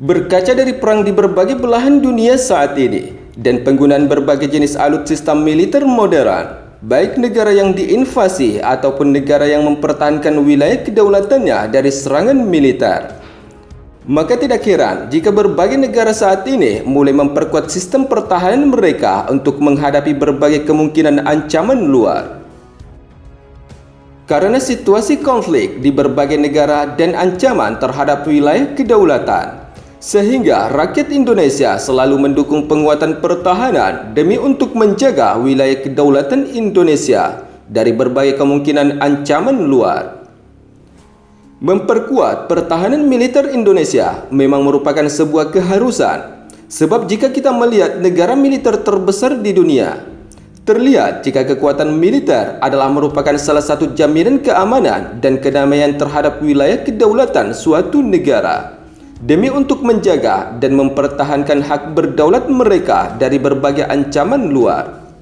Berkaca dari perang di berbagai belahan dunia saat ini dan penggunaan berbagai jenis alutsista militer modern, baik negara yang diinvasi ataupun negara yang mempertahankan wilayah kedaulatannya dari serangan militer, maka tidak heran jika berbagai negara saat ini mulai memperkuat sistem pertahanan mereka untuk menghadapi berbagai kemungkinan ancaman luar. Karena situasi konflik di berbagai negara dan ancaman terhadap wilayah kedaulatan, sehingga rakyat Indonesia selalu mendukung penguatan pertahanan demi untuk menjaga wilayah kedaulatan Indonesia dari berbagai kemungkinan ancaman luar. Memperkuat pertahanan militer Indonesia memang merupakan sebuah keharusan, sebab jika kita melihat negara militer terbesar di dunia, terlihat jika kekuatan militer adalah merupakan salah satu jaminan keamanan dan kedamaian terhadap wilayah kedaulatan suatu negara, demi untuk menjaga dan mempertahankan hak berdaulat mereka dari berbagai ancaman luar.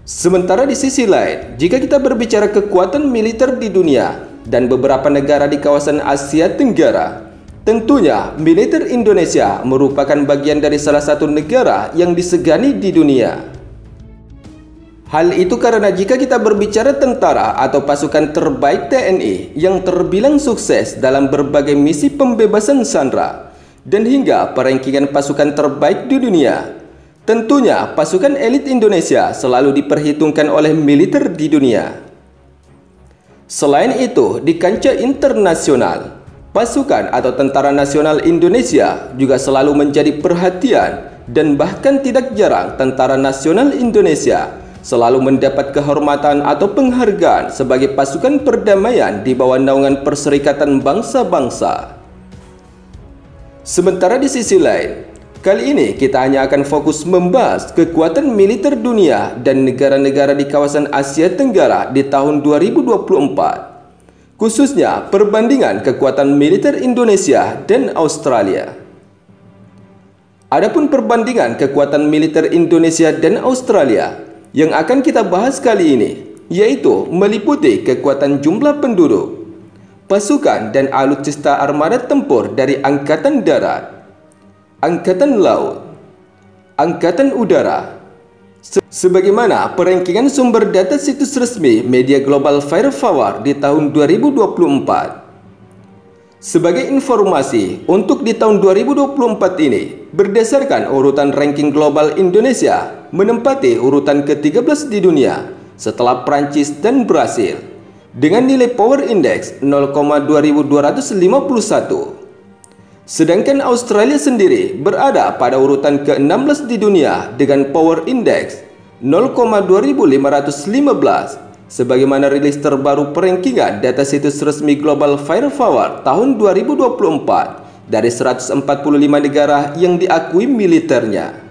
Sementara di sisi lain, jika kita berbicara kekuatan militer di dunia dan beberapa negara di kawasan Asia Tenggara, tentunya militer Indonesia merupakan bagian dari salah satu negara yang disegani di dunia. Hal itu karena jika kita berbicara tentara atau pasukan terbaik TNI yang terbilang sukses dalam berbagai misi pembebasan sandera dan hingga perengkingan pasukan terbaik di dunia, tentunya pasukan elit Indonesia selalu diperhitungkan oleh militer di dunia. Selain itu, di kancah internasional, pasukan atau tentara nasional Indonesia juga selalu menjadi perhatian dan bahkan tidak jarang tentara nasional Indonesia selalu mendapat kehormatan atau penghargaan sebagai pasukan perdamaian di bawah naungan Perserikatan Bangsa-Bangsa. Sementara di sisi lain, kali ini kita hanya akan fokus membahas kekuatan militer dunia dan negara-negara di kawasan Asia Tenggara di tahun 2024, khususnya perbandingan kekuatan militer Indonesia dan Australia. Adapun perbandingan kekuatan militer Indonesia dan Australia yang akan kita bahas kali ini, yaitu meliputi kekuatan jumlah penduduk, pasukan dan alutsista armada tempur dari Angkatan Darat, Angkatan Laut, Angkatan Udara, sebagaimana perengkingan sumber data situs resmi media global Firepower di tahun 2024. Sebagai informasi, untuk di tahun 2024 ini, berdasarkan urutan ranking global, Indonesia menempati urutan ke-13 di dunia setelah Prancis dan Brasil dengan nilai Power Index 0,2251. Sedangkan Australia sendiri berada pada urutan ke-16 di dunia dengan Power Index 0,2515 sebagaimana rilis terbaru perengkingan data situs resmi Global Firepower tahun 2024 dari 145 negara yang diakui militernya.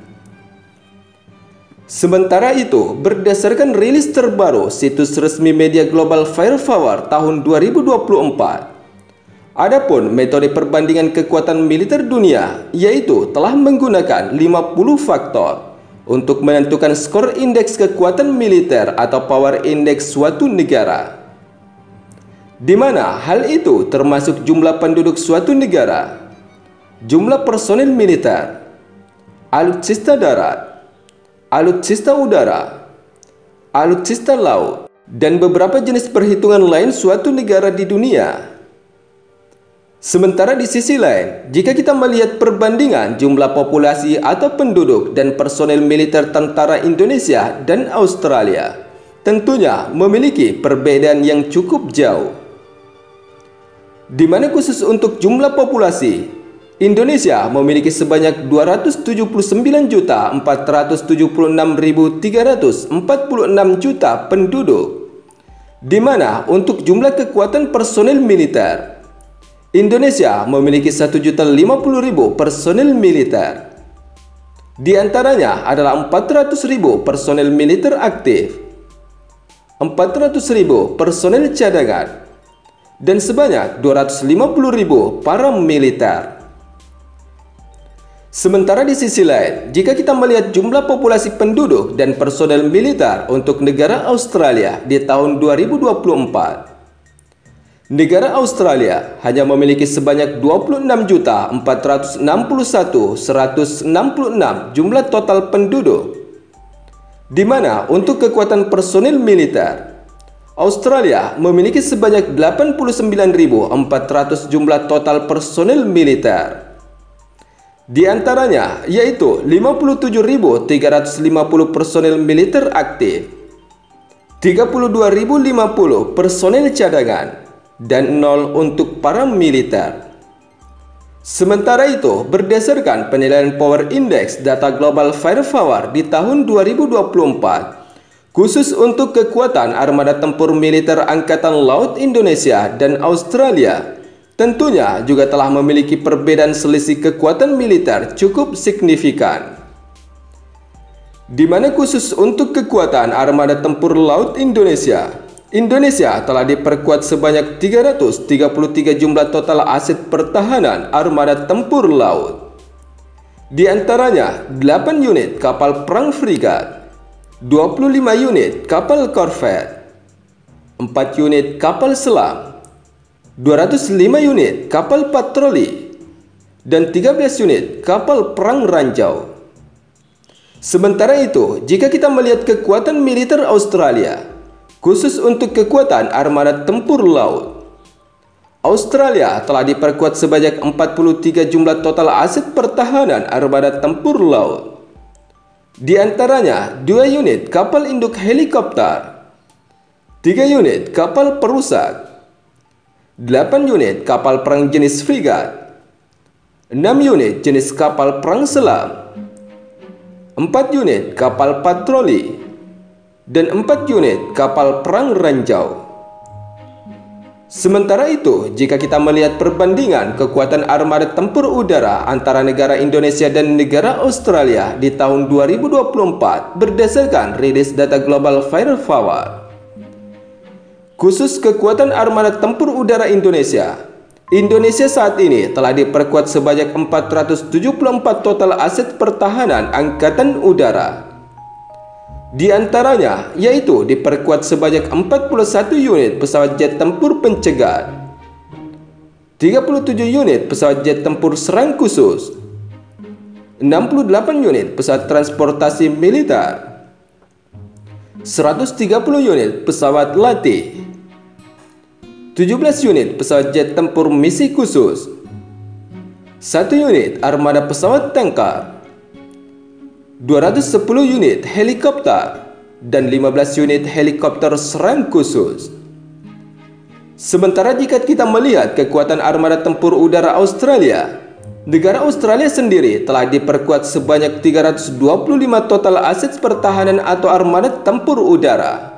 Sementara itu, berdasarkan rilis terbaru situs resmi media Global Firepower tahun 2024, adapun metode perbandingan kekuatan militer dunia yaitu telah menggunakan 50 faktor untuk menentukan skor indeks kekuatan militer atau power index suatu negara, di mana hal itu termasuk jumlah penduduk suatu negara, jumlah personel militer, alutsista darat, alutsista udara, alutsista laut, dan beberapa jenis perhitungan lain suatu negara di dunia. Sementara di sisi lain, jika kita melihat perbandingan jumlah populasi atau penduduk dan personel militer tentara Indonesia dan Australia, tentunya memiliki perbedaan yang cukup jauh. Di mana khusus untuk jumlah populasi, Indonesia memiliki sebanyak 279.476.346 juta penduduk, di mana untuk jumlah kekuatan personel militer, Indonesia memiliki 1.050.000 personel militer. Di antaranya adalah 400.000 personel militer aktif, 400.000 personel cadangan, dan sebanyak 250.000 paramiliter. Sementara di sisi lain, jika kita melihat jumlah populasi penduduk dan personel militer untuk negara Australia di tahun 2024, Negara Australia hanya memiliki sebanyak 26.461.166 jumlah total penduduk, di mana untuk kekuatan personil militer, Australia memiliki sebanyak 89.400 jumlah total personil militer. Di antaranya yaitu 57.350 personil militer aktif, 32.050 personil cadangan, dan 0 untuk para militer. Sementara itu, berdasarkan penilaian Power Index data Global Firepower di tahun 2024, khusus untuk kekuatan armada tempur militer Angkatan Laut Indonesia dan Australia, tentunya juga telah memiliki perbedaan selisih kekuatan militer cukup signifikan. Di mana khusus untuk kekuatan armada tempur laut Indonesia telah diperkuat sebanyak 333 jumlah total aset pertahanan armada tempur laut. Di antaranya 8 unit kapal perang frigat, 25 unit kapal korvet, 4 unit kapal selam, 205 unit kapal patroli, dan 13 unit kapal perang ranjau. Sementara itu, jika kita melihat kekuatan militer Australia, khusus untuk kekuatan armada tempur laut, Australia telah diperkuat sebanyak 43 jumlah total aset pertahanan armada tempur laut. Di antaranya 2 unit kapal induk helikopter, 3 unit kapal perusak, 8 unit kapal perang jenis frigat, 6 unit jenis kapal perang selam, 4 unit kapal patroli, dan 4 unit kapal perang ranjau. Sementara itu, jika kita melihat perbandingan kekuatan armada tempur udara antara negara Indonesia dan negara Australia di tahun 2024 berdasarkan rilis data Global Firepower. Khusus kekuatan armada tempur udara Indonesia saat ini telah diperkuat sebanyak 474 total aset pertahanan angkatan udara. Di antaranya yaitu diperkuat sebanyak 41 unit pesawat jet tempur pencegat, 37 unit pesawat jet tempur serang khusus, 68 unit pesawat transportasi militer, 130 unit pesawat latih, 17 unit pesawat jet tempur misi khusus, 1 unit armada pesawat tangkar, 210 unit helikopter, dan 15 unit helikopter serang khusus. Sementara jika kita melihat kekuatan armada tempur udara Australia, negara Australia sendiri telah diperkuat sebanyak 325 total aset pertahanan atau armada tempur udara.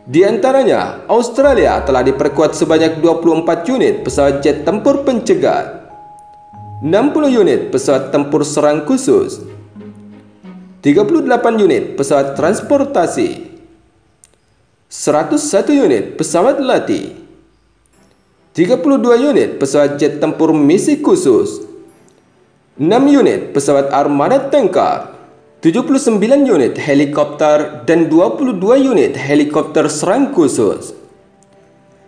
Di antaranya, Australia telah diperkuat sebanyak 24 unit pesawat jet tempur pencegat, 60 unit pesawat tempur serang khusus, 38 unit pesawat transportasi, 101 unit pesawat latih, 32 unit pesawat jet tempur misi khusus, 6 unit pesawat armada tangkar, 79 unit helikopter, dan 22 unit helikopter serang khusus.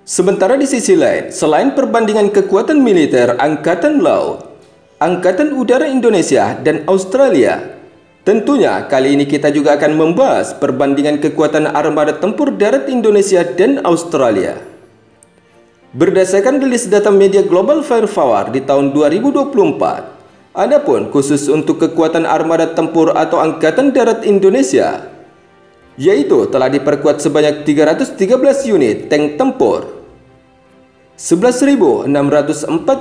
Sementara di sisi lain, selain perbandingan kekuatan militer Angkatan Laut, Angkatan Udara Indonesia, dan Australia, tentunya kali ini kita juga akan membahas perbandingan kekuatan armada tempur darat Indonesia dan Australia. Berdasarkan rilis data media Global Firepower di tahun 2024, adapun khusus untuk kekuatan armada tempur atau Angkatan Darat Indonesia, yaitu telah diperkuat sebanyak 313 unit tank tempur, 11.604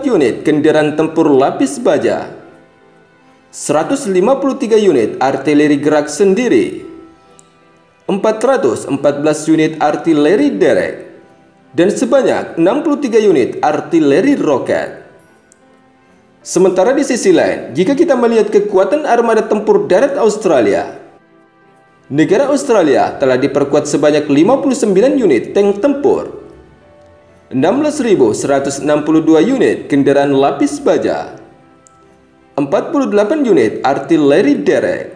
unit kendaraan tempur lapis baja, 153 unit artileri gerak sendiri, 414 unit artileri derek, dan sebanyak 63 unit artileri roket. Sementara di sisi lain, jika kita melihat kekuatan armada tempur darat Australia, negara Australia telah diperkuat sebanyak 59 unit tank tempur, 16.162 unit kendaraan lapis baja, 48 unit artileri derek,